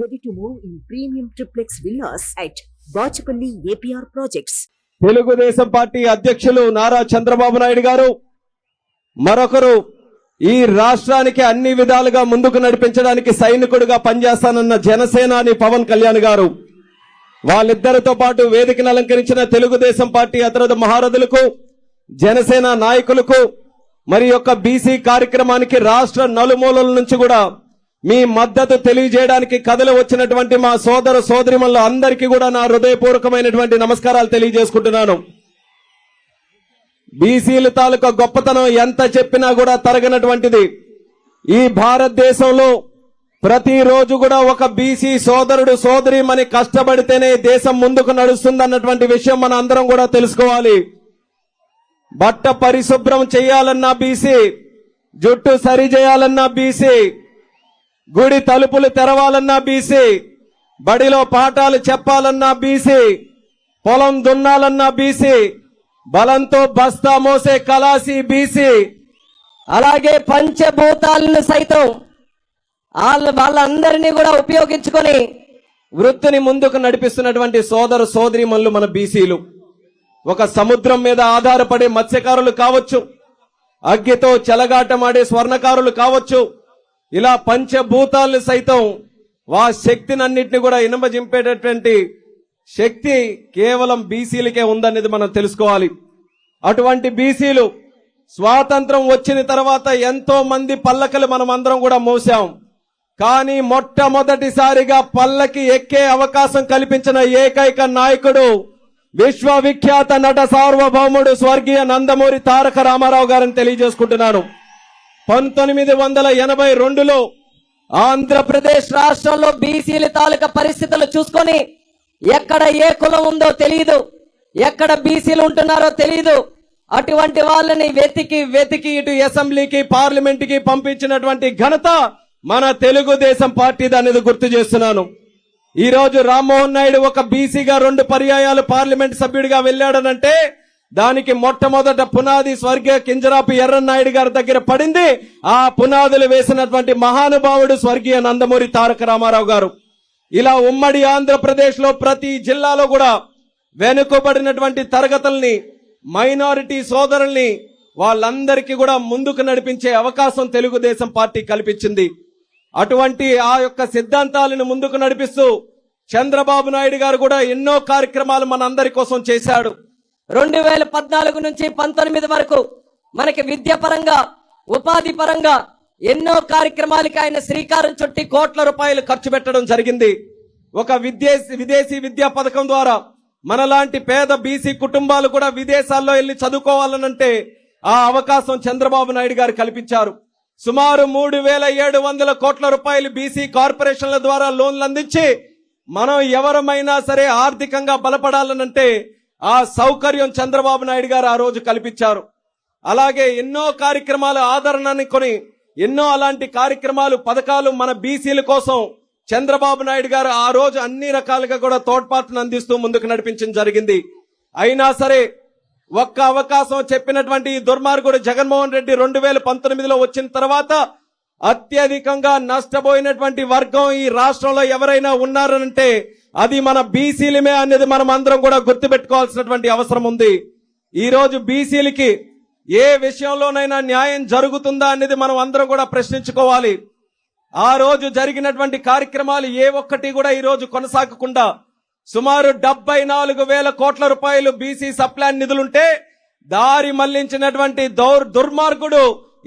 Ready to move in premium triplex villas at Bachapalli APR projects. Telugu Desam party అధ్యక్షులు నారా చంద్రబాబు నాయుడు గారు మరొకరు ఈ రాష్ట్రానికి అన్ని విధాలుగా ముందుకు నడిపించడానికి సైనికుడిగా పనిచేస్తానన్న జనసేనాని పవన్ కళ్యాణ్ గారు వాళ్ళిద్దరితో పాటు వేదికను అలంకరించిన తెలుగుదేశం పార్టీ అతిరథ మహారథులకు జనసేన నాయకులకు మరి యొక్క బీసీ కార్యక్రమానికి రాష్ట్ర నలుమూలల నుంచి కూడా మీ మద్దతు తెలియజేయడానికి కథలు వచ్చినటువంటి మా సోదర సోదరిమణులు అందరికీ కూడా నా హృదయపూర్వకమైనటువంటి నమస్కారాలు తెలియజేసుకుంటున్నాను. బీసీల తాలూకా గొప్పతనం ఎంత చెప్పినా కూడా తరగనటువంటిది. ఈ భారతదేశంలో ప్రతిరోజు కూడా ఒక బీసీ సోదరుడు సోదరిమణి కష్టపడితేనే దేశం ముందుకు నడుస్తుందన్నటువంటి విషయం మన అందరం కూడా తెలుసుకోవాలి. బట్ట పరిశుభ్రం చేయాలన్నా బీసీ, జుట్టు సరి చేయాలన్నా బీసీ, గుడి తలుపులు తెరవాలన్నా బీసీ, బడిలో పాఠాలు చెప్పాలన్నా బీసీ, పొలం దున్నాలన్నా బీసీ, బలంతో బస్తా మోసే కలాసి బీసీ, అలాగే పంచభూతాలను సైతం వాళ్ళందరినీ కూడా ఉపయోగించుకొని వృత్తిని ముందుకు నడిపిస్తున్నటువంటి సోదర సోదరీమణులు మన బీసీలు. ఒక సముద్రం మీద ఆధారపడే మత్స్యకారులు కావచ్చు, అగ్గితో చెలగాటమాడే స్వర్ణకారులు కావచ్చు, ఇలా పంచభూతాలను సైతం శక్తిని అన్నింటినీ కూడా ఇనుమజింపేటటువంటి శక్తి కేవలం బీసీలకే ఉందనేది మనం తెలుసుకోవాలి. అటువంటి బీసీలు స్వాతంత్రం వచ్చిన తర్వాత ఎంతో మంది పల్లకలు మనం అందరం కూడా మోసాం. కానీ మొట్టమొదటిసారిగా పల్లకి ఎక్కే అవకాశం కల్పించిన ఏకైక నాయకుడు విశ్వవిఖ్యాత నట సార్వభౌముడు స్వర్గీయ నందమూరి తారక రామారావు గారిని తెలియజేసుకుంటున్నాను. 1982లో ఆంధ్రప్రదేశ్ రాష్ట్రంలో బీసీల తాలూకా పరిస్థితులు చూసుకొని ఎక్కడ ఏ కులం ఉందో తెలియదు, ఎక్కడ బీసీలు ఉంటున్నారో తెలియదు. అటువంటి వాళ్ళని వెతికి ఇటు అసెంబ్లీకి పార్లమెంట్ కి పంపించినటువంటి ఘనత మన తెలుగుదేశం పార్టీది అనేది గుర్తు చేస్తున్నాను. ఈ రోజు రామ్మోహన్ నాయుడు ఒక బీసీగా 2 పర్యాయాలు పార్లమెంట్ సభ్యుడిగా వెళ్ళాడనంటే దానికి మొట్టమొదట పునాది స్వర్గీయ కింజరాపు ఎర్రన్నాయుడు గారి దగ్గర పడింది. ఆ పునాదులు వేసినటువంటి మహానుభావుడు స్వర్గీయ నందమూరి తారక రామారావు గారు. ఇలా ఉమ్మడి ఆంధ్రప్రదేశ్ లో ప్రతి జిల్లాలో కూడా వెనుకబడినటువంటి తరగతుల్ని, మైనారిటీ సోదరుల్ని వాళ్ళందరికీ కూడా ముందుకు నడిపించే అవకాశం తెలుగుదేశం పార్టీ కల్పించింది. అటువంటి ఆ యొక్క సిద్ధాంతాలను ముందుకు నడిపిస్తూ చంద్రబాబు నాయుడు గారు కూడా ఎన్నో కార్యక్రమాలు మన అందరి కోసం చేశాడు. 2014 నుంచి 19 వరకు మనకి విద్య పరంగా, ఉపాధి పరంగా ఎన్నో కార్యక్రమాలకి ఆయన శ్రీకారం చుట్టి కోట్ల రూపాయలు ఖర్చు పెట్టడం జరిగింది. ఒక విదేశీ విద్యా పథకం ద్వారా మనలాంటి పేద బీసీ కుటుంబాలు కూడా విదేశాల్లో వెళ్లి చదువుకోవాలనంటే ఆ అవకాశం చంద్రబాబు నాయుడు గారు కల్పించారు. సుమారు 3700 కోట్ల రూపాయలు బీసీ కార్పొరేషన్ల ద్వారా లోన్లు అందించి మనం ఎవరమైనా సరే ఆర్థికంగా బలపడాలనంటే ఆ సౌకర్యం చంద్రబాబు నాయుడు గారు ఆ రోజు కల్పించారు. అలాగే ఎన్నో కార్యక్రమాలు ఆదరణని కొని ఎన్నో అలాంటి కార్యక్రమాలు, పథకాలు మన బీసీల కోసం చంద్రబాబు నాయుడు గారు ఆ రోజు అన్ని రకాలుగా కూడా తోడ్పాటును అందిస్తూ ముందుకు నడిపించడం జరిగింది. అయినా సరే ఒక్క అవకాశం చెప్పినటువంటి దుర్మార్గుడు జగన్మోహన్ రెడ్డి 2019లో వచ్చిన తర్వాత అత్యధికంగా నష్టపోయినటువంటి వర్గం ఈ రాష్ట్రంలో ఎవరైనా ఉన్నారనంటే అది మన బీసీలమే అనేది మనం అందరం కూడా గుర్తుపెట్టుకోవాల్సినటువంటి అవసరం ఉంది. ఈ రోజు బీసీలకి ఏ విషయంలోనైనా న్యాయం జరుగుతుందా అనేది మనం అందరం కూడా ప్రశ్నించుకోవాలి. ఆ రోజు జరిగినటువంటి కార్యక్రమాలు ఏ ఒక్కటి కూడా ఈ రోజు కొనసాగకుండా సుమారు 74,000 కోట్ల రూపాయలు బీసీ సప్లాన్ నిధులుంటే దారి మళ్లించినటువంటి దుర్మార్గుడు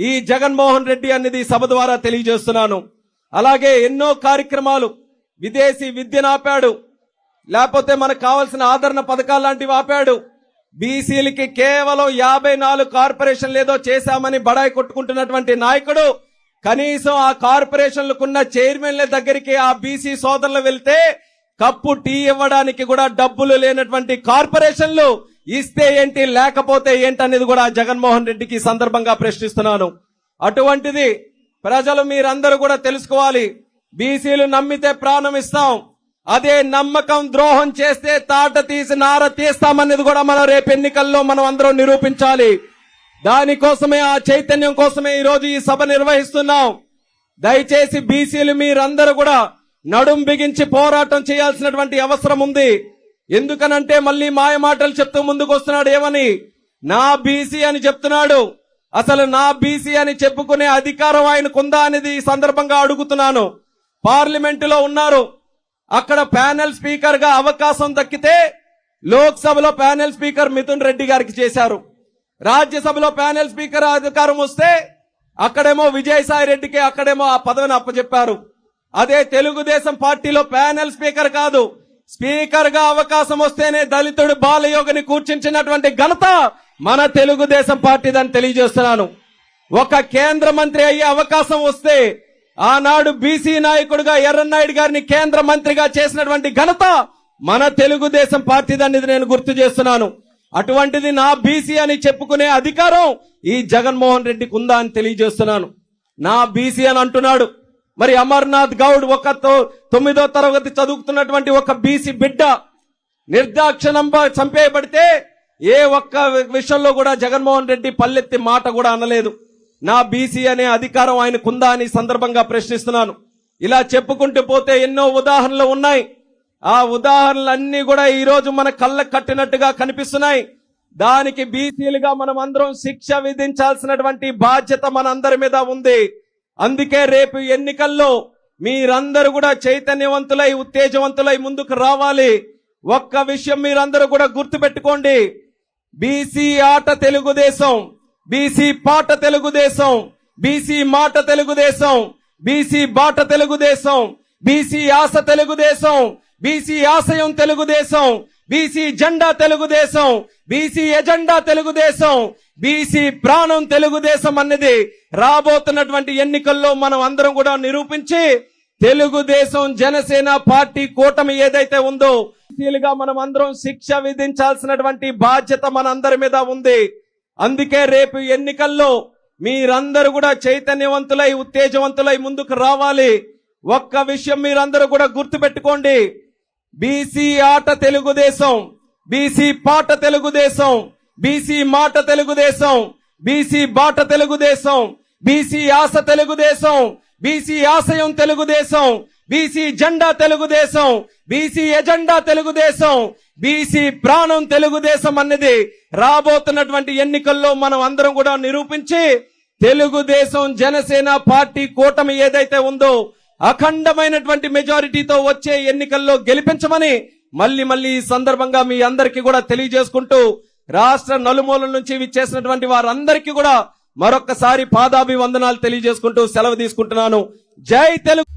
ఈ జగన్మోహన్ రెడ్డి అనేది సభ ద్వారా తెలియజేస్తున్నాను. అలాగే ఎన్నో కార్యక్రమాలు, విదేశీ విద్యను ఆపాడు, లేకపోతే మనకు కావాల్సిన ఆదరణ పథకాలు లాంటివి ఆపాడు. బీసీలకి కేవలం 54 కార్పొరేషన్లు ఏదో చేశామని బడాయి కొట్టుకుంటున్నటువంటి నాయకుడు కనీసం ఆ కార్పొరేషన్లకున్న చైర్మన్ల దగ్గరికి ఆ బీసీ సోదరులు వెళ్తే కప్పు టీ ఇవ్వడానికి కూడా డబ్బులు లేనటువంటి కార్పొరేషన్లు ఇస్తే ఏంటి, లేకపోతే ఏంటనేది కూడా జగన్మోహన్ రెడ్డికి సందర్భంగా ప్రశ్నిస్తున్నాను. అటువంటిది ప్రజలు మీరందరూ కూడా తెలుసుకోవాలి. బీసీలు నమ్మితే ప్రాణం ఇస్తాం, అదే నమ్మకం ద్రోహం చేస్తే తాట తీసి నార తీస్తామనేది కూడా మనం రేపు ఎన్నికల్లో మనం అందరం నిరూపించాలి. దానికోసమే, ఆ చైతన్యం కోసమే ఈ రోజు ఈ సభ నిర్వహిస్తున్నాం. దయచేసి బీసీలు మీరందరూ కూడా నడుం బిగించి పోరాటం చేయాల్సినటువంటి అవసరం ఉంది. ఎందుకనంటే మళ్ళీ మాయ మాటలు చెప్తూ ముందుకు వస్తున్నాడు. ఏమని? నా బీసీ అని చెప్తున్నాడు. అసలు నా బీసీ అని చెప్పుకునే అధికారం ఆయనకుందా అనేది ఈ సందర్భంగా అడుగుతున్నాను. పార్లమెంటులో ఉన్నారు, అక్కడ ప్యానెల్ స్పీకర్ గా అవకాశం దక్కితే లోక్సభలో ప్యానెల్ స్పీకర్ మిథున్ రెడ్డి గారికి చేశారు. రాజ్యసభలో ప్యానెల్ స్పీకర్ అధికారం వస్తే అక్కడేమో విజయసాయి రెడ్డికి అక్కడేమో ఆ పదవిని అప్పచెప్పారు. అదే తెలుగుదేశం పార్టీలో ప్యానెల్ స్పీకర్ కాదు, స్పీకర్ గా అవకాశం వస్తేనే దళితుడు బాలయోగిని కూర్చుంచినటువంటి ఘనత మన తెలుగుదేశం పార్టీదని తెలియజేస్తున్నాను. ఒక కేంద్ర మంత్రి అయ్యే అవకాశం వస్తే ఆనాడు బీసీ నాయకుడిగా ఎర్రన్నాయుడు గారిని కేంద్ర మంత్రిగా చేసినటువంటి ఘనత మన తెలుగుదేశం పార్టీదనేది నేను గుర్తు చేస్తున్నాను. అటువంటిది నా బీసీ అని చెప్పుకునే అధికారం ఈ జగన్మోహన్ రెడ్డికి ఉందా అని తెలియజేస్తున్నాను. నా బీసీ అని అంటున్నాడు. మరి అమర్నాథ్ గౌడ్ 9వ తరగతి చదువుతున్నటువంటి ఒక బీసీ బిడ్డ నిర్దాక్షిణంగా చంపేయబడితే ఏ ఒక్క విషయంలో కూడా జగన్మోహన్ రెడ్డి పల్లెత్తి మాట కూడా అనలేదు. నా బీసీ అనే అధికారం ఆయనకుందా అని సందర్భంగా ప్రశ్నిస్తున్నాను. ఇలా చెప్పుకుంటూ పోతే ఎన్నో ఉదాహరణలు ఉన్నాయి. ఆ ఉదాహరణలన్నీ కూడా ఈ రోజు మన కళ్ళకు కట్టినట్టుగా కనిపిస్తున్నాయి. దానికి బీసీలుగా మనం అందరం శిక్ష విధించాల్సినటువంటి బాధ్యత మనందరి మీద ఉంది. అందుకే రేపు ఎన్నికల్లో మీరందరూ కూడా చైతన్యవంతులై ఉత్తేజవంతులై ముందుకు రావాలి. ఒక్క విషయం మీరందరూ కూడా గుర్తుపెట్టుకోండి. బీసీ ఆట తెలుగుదేశం, బీసీ పాట తెలుగుదేశం, బీసీ మాట తెలుగుదేశం, బీసీ బాట తెలుగుదేశం, బీసీ ఆశ తెలుగుదేశం, బీసీ ఆశయం తెలుగుదేశం, బీసీ జెండా Telugu Desam, BC agenda Telugu Desam, BC ప్రాణం తెలుగుదేశం అన్నది రాబోతున్నటువంటి ఎన్నికల్లో మనం అందరం కూడా నిరూపించి తెలుగుదేశం జనసేన పార్టీ కూటమి ఏదైతే ఉందో బీసీలుగా మనం అందరం శిక్ష విధించాల్సినటువంటి బాధ్యత మనందరి మీద ఉంది. అందుకే రేపు ఎన్నికల్లో మీరందరూ కూడా చైతన్యవంతులై ఉత్తేజవంతులై ముందుకు రావాలి. ఒక్క విషయం మీరందరూ కూడా గుర్తుపెట్టుకోండి. బీసీ ఆట తెలుగుదేశం, బీసీ పాట తెలుగుదేశం, బీసీ మాట తెలుగుదేశం, బీసీ బాట తెలుగుదేశం, బీసీ ఆశ తెలుగుదేశం, బీసీ ఆశయం తెలుగుదేశం, బీసీ జెండా Telugu Desam, BC agenda Telugu Desam, BC ప్రాణం తెలుగుదేశం అన్నది రాబోతున్నటువంటి ఎన్నికల్లో మనం అందరం కూడా నిరూపించి తెలుగుదేశం జనసేన పార్టీ కూటమి ఏదైతే ఉందో అఖండమైనటువంటి మెజారిటీతో వచ్చే ఎన్నికల్లో గెలిపించమని మళ్ళీ ఈ సందర్భంగా మీ అందరికీ కూడా తెలియజేసుకుంటూ రాష్ట్ర నలుమూలల నుంచి విచ్చేసినటువంటి వారందరికీ కూడా మరొక్కసారి పాదాభివందనాలు తెలియజేసుకుంటూ సెలవు తీసుకుంటున్నాను. జై తెలుగు.